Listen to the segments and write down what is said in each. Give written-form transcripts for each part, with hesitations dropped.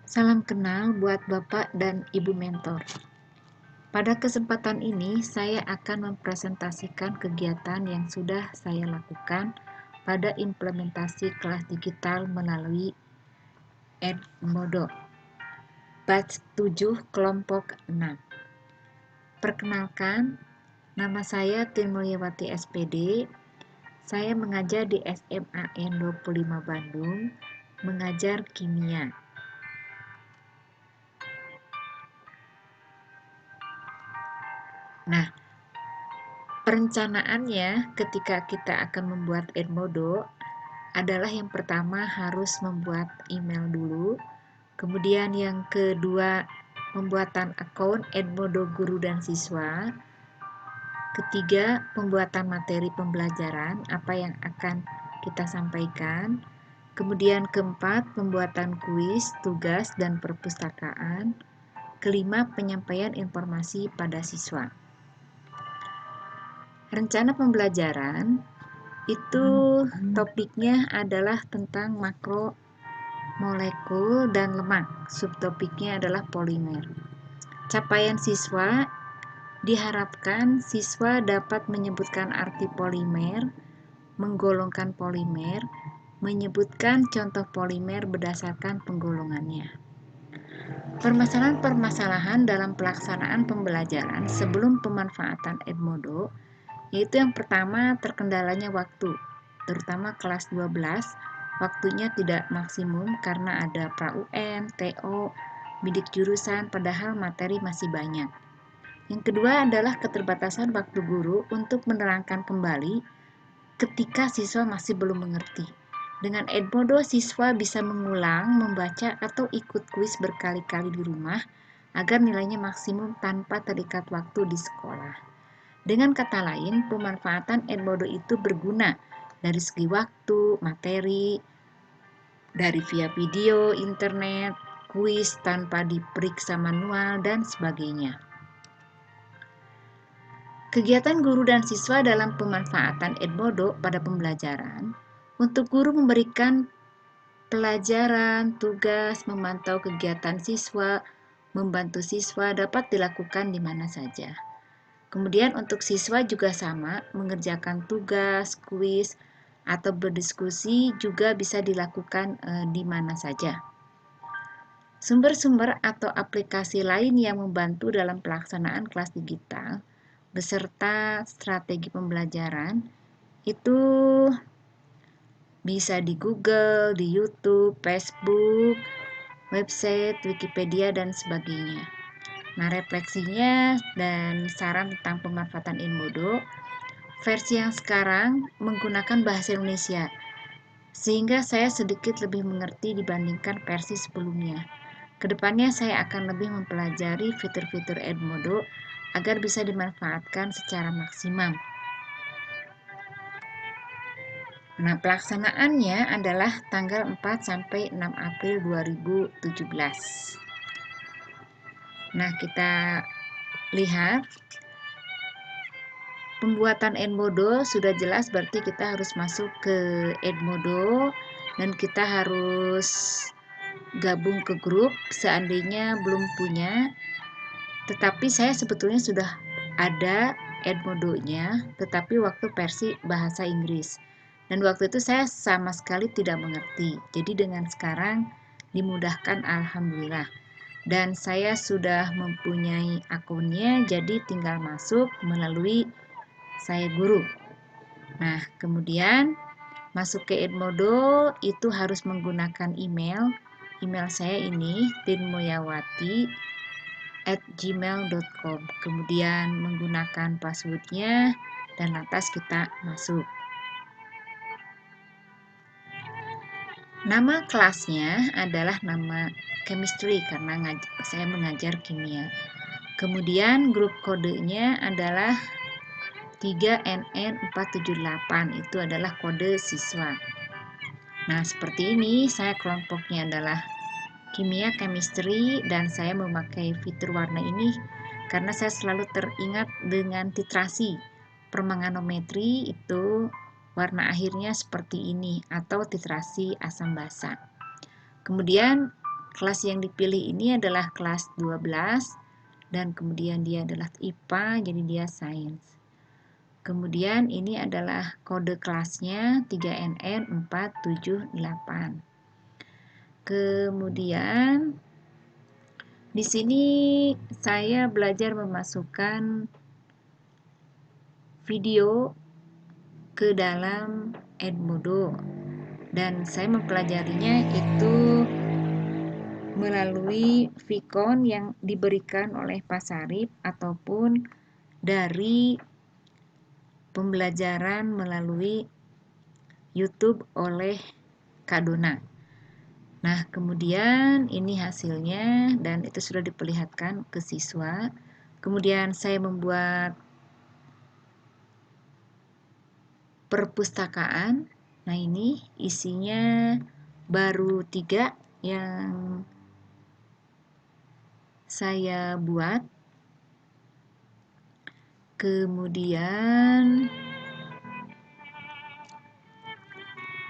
Salam kenal buat Bapak dan Ibu mentor. Pada kesempatan ini, saya akan mempresentasikan kegiatan yang sudah saya lakukan pada implementasi kelas digital melalui Edmodo, batch 7 kelompok 6. Perkenalkan, nama saya Tin Mulyawati SPD. Saya mengajar di SMAN 25 Bandung, mengajar kimia. Nah, perencanaannya ketika kita akan membuat Edmodo adalah yang pertama harus membuat email dulu, kemudian yang kedua pembuatan akun Edmodo guru dan siswa, ketiga pembuatan materi pembelajaran apa yang akan kita sampaikan, kemudian keempat pembuatan kuis, tugas, dan perpustakaan, kelima penyampaian informasi pada siswa. Rencana pembelajaran itu topiknya adalah tentang makro molekul dan lemak. Subtopiknya adalah polimer. Capaian siswa diharapkan siswa dapat menyebutkan arti polimer, menggolongkan polimer, menyebutkan contoh polimer berdasarkan penggolongannya. Permasalahan-permasalahan dalam pelaksanaan pembelajaran sebelum pemanfaatan Edmodo, yaitu yang pertama terkendalanya waktu, terutama kelas 12, waktunya tidak maksimum karena ada pra-UN, TO, bidik jurusan, padahal materi masih banyak. Yang kedua adalah keterbatasan waktu guru untuk menerangkan kembali ketika siswa masih belum mengerti. Dengan Edmodo, siswa bisa mengulang, membaca, atau ikut kuis berkali-kali di rumah agar nilainya maksimum tanpa terikat waktu di sekolah. Dengan kata lain, pemanfaatan Edmodo itu berguna dari segi waktu, materi, dari via video, internet, kuis tanpa diperiksa manual, dan sebagainya. Kegiatan guru dan siswa dalam pemanfaatan Edmodo pada pembelajaran, untuk guru memberikan pelajaran, tugas, memantau kegiatan siswa, membantu siswa dapat dilakukan di mana saja. Kemudian untuk siswa juga sama, mengerjakan tugas, kuis, atau berdiskusi juga bisa dilakukan di mana saja. Sumber-sumber atau aplikasi lain yang membantu dalam pelaksanaan kelas digital beserta strategi pembelajaran itu bisa di Google, di YouTube, Facebook, website, Wikipedia, dan sebagainya. Nah, refleksinya dan saran tentang pemanfaatan Edmodo, versi yang sekarang menggunakan bahasa Indonesia, sehingga saya sedikit lebih mengerti dibandingkan versi sebelumnya. Kedepannya saya akan lebih mempelajari fitur-fitur Edmodo agar bisa dimanfaatkan secara maksimal. Nah, pelaksanaannya adalah tanggal 4 sampai 6 April 2017. Nah, kita lihat pembuatan Edmodo sudah jelas, berarti kita harus masuk ke Edmodo dan kita harus gabung ke grup seandainya belum punya. Tetapi saya sebetulnya sudah ada Edmodo-nya, tetapi waktu versi bahasa Inggris. Dan waktu itu saya sama sekali tidak mengerti. Jadi dengan sekarang dimudahkan, alhamdulillah. Dan saya sudah mempunyai akunnya, jadi tinggal masuk melalui saya guru. Nah, kemudian masuk ke Edmodo itu harus menggunakan email. Email saya ini tinmoyawati@gmail.com. Kemudian menggunakan passwordnya dan lantas kita masuk. Nama kelasnya adalah nama chemistry karena saya mengajar kimia. Kemudian grup kodenya adalah 3NN478, itu adalah kode siswa. Nah, seperti ini saya kelompoknya adalah kimia, chemistry, dan saya memakai fitur warna ini karena saya selalu teringat dengan titrasi. Permanganometri itu warna akhirnya seperti ini atau titrasi asam basa. Kemudian kelas yang dipilih ini adalah kelas 12 dan kemudian dia adalah IPA, jadi dia sains. Kemudian ini adalah kode kelasnya 3NN478. Kemudian di sini saya belajar memasukkan video ke dalam Edmodo dan saya mempelajarinya itu melalui Vicon yang diberikan oleh Pak Sarip ataupun dari pembelajaran melalui YouTube oleh Kak Dona. Nah, kemudian ini hasilnya dan itu sudah diperlihatkan ke siswa. Kemudian saya membuat perpustakaan. Nah, ini isinya baru 3 yang saya buat. Kemudian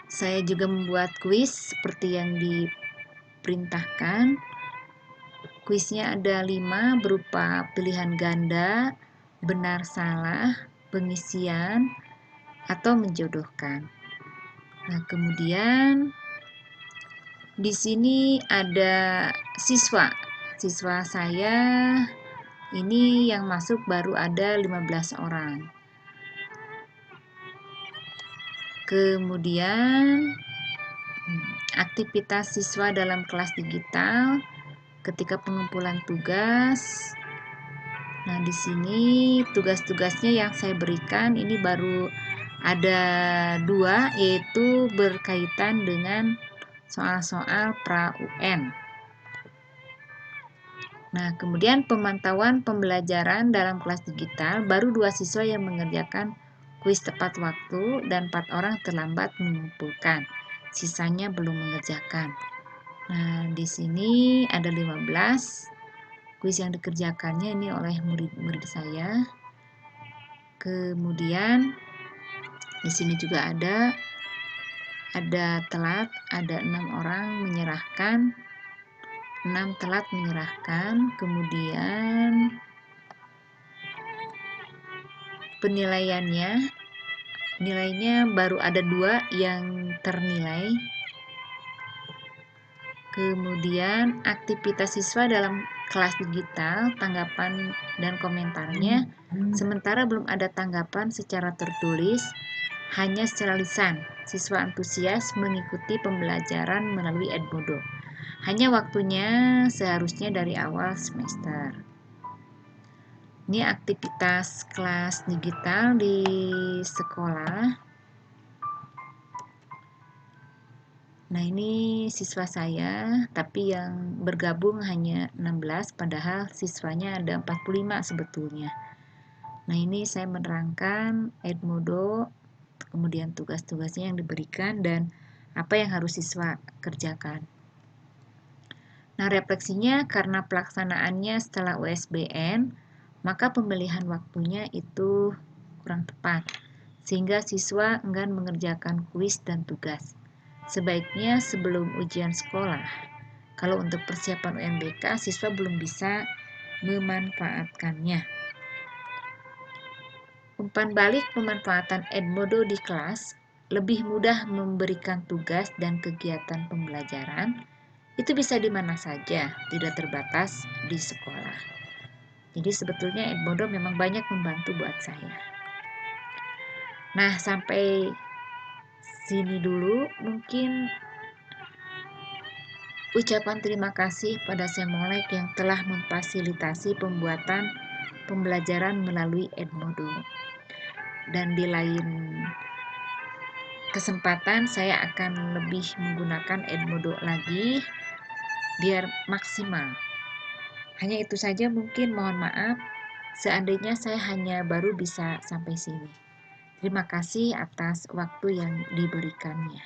saya juga membuat kuis seperti yang diperintahkan. Kuisnya ada 5 berupa pilihan ganda, benar salah, pengisian, atau menjodohkan. Nah, kemudian di sini ada siswa. Siswa saya ini yang masuk baru ada 15 orang. Kemudian aktivitas siswa dalam kelas digital ketika pengumpulan tugas. Nah, di sini tugas-tugasnya yang saya berikan ini baru ada 2, yaitu berkaitan dengan soal-soal pra-UN. Nah, kemudian pemantauan pembelajaran dalam kelas digital, baru 2 siswa yang mengerjakan kuis tepat waktu dan 4 orang terlambat mengumpulkan. Sisanya belum mengerjakan. Nah, di sini ada 15 kuis yang dikerjakannya ini oleh murid-murid saya. Kemudian di sini juga ada telat, ada 6 orang menyerahkan, 6 telat menyerahkan. Kemudian penilaiannya, nilainya baru ada 2 yang ternilai. Kemudian aktivitas siswa dalam kelas digital, tanggapan dan komentarnya, sementara belum ada tanggapan secara tertulis, hanya secara lisan. Siswa antusias mengikuti pembelajaran melalui Edmodo. Hanya waktunya seharusnya dari awal semester. Ini aktivitas kelas digital di sekolah. Nah, ini siswa saya, tapi yang bergabung hanya 16, padahal siswanya ada 45 sebetulnya. Nah, ini saya menerangkan Edmodo, kemudian tugas-tugasnya yang diberikan, dan apa yang harus siswa kerjakan. Nah, refleksinya karena pelaksanaannya setelah USBN, maka pemilihan waktunya itu kurang tepat, sehingga siswa enggan mengerjakan kuis dan tugas. Sebaiknya sebelum ujian sekolah. Kalau untuk persiapan UNBK, siswa belum bisa memanfaatkannya. Umpan balik pemanfaatan Edmodo di kelas lebih mudah memberikan tugas dan kegiatan pembelajaran. Itu bisa di mana saja, tidak terbatas di sekolah. Jadi sebetulnya Edmodo memang banyak membantu buat saya. Nah, sampai sini dulu mungkin ucapan terima kasih pada Semolek yang telah memfasilitasi pembuatan pembelajaran melalui Edmodo. Dan di lain kesempatan saya akan lebih menggunakan Edmodo lagi biar maksimal. Hanya itu saja, mungkin mohon maaf seandainya saya hanya baru bisa sampai sini. Terima kasih atas waktu yang diberikannya.